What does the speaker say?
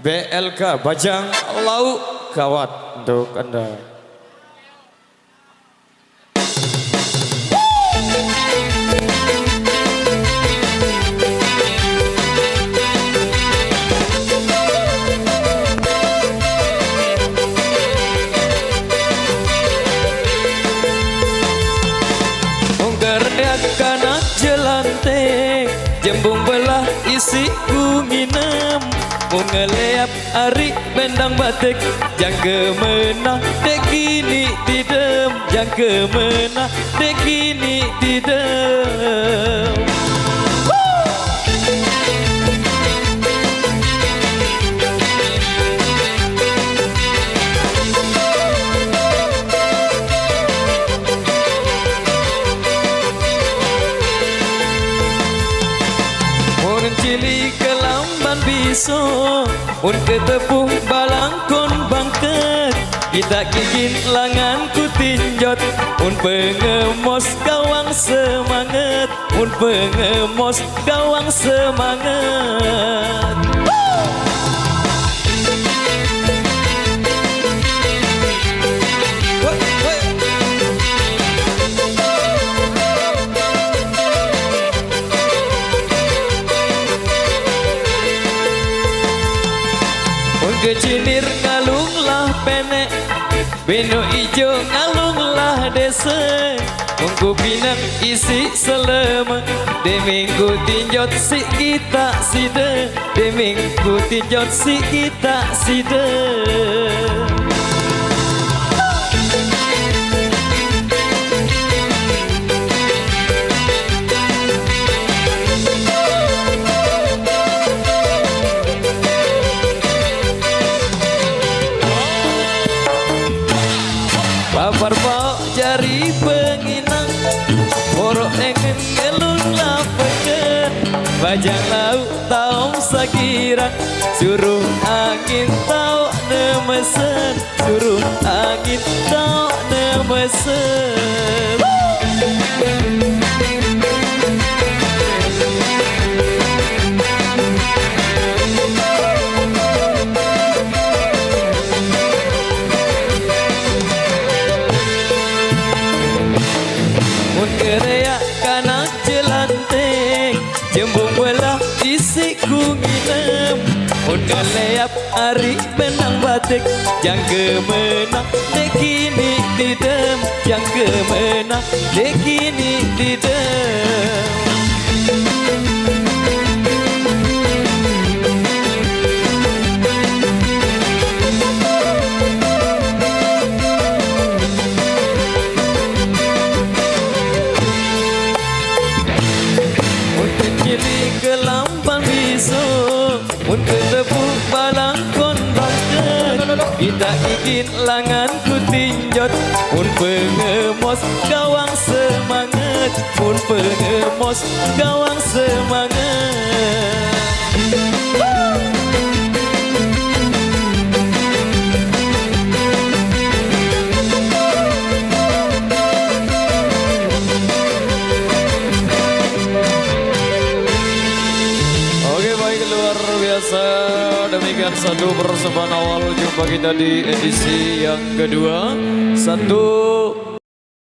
BLK Bajang Lauk Gawat untuk Anda. Kanak jelantek jembung belah isi ku nginem ngeleap ari bendang batik jang kemenah dek kini tidem jang kemenah dek kini tidem. Cili kelamban biso un ketepung balangkon bangket kita gigin langan ku tinjot un pengemos gawang semangat un pengemos gawang semangat. Kecinir ngalunglah penek beno ijo ngalunglah desa mungku pinang isi selema de minggu tinjot si kita sida de minggu tinjot si kita sida. Lapar bau jari penginang borok nengen ngelung lapekan bajang lauk taum sakiran suruh angin tau nemesen suruh angin tau nemesen. Kereak kanak jelantek jembung belah isi ku nginem un ngeleap ari benang batik jang kemenang dek kini tidem jang kemenang dek kini tidem. Kelambang biso mun ketepuk balangkon bangket kita ingin langan ku tinjot mun pengemos gawang semangat mun pengemos gawang semangat. Demikian satu persembahan awal jumpa kita di edisi yang kedua. Satu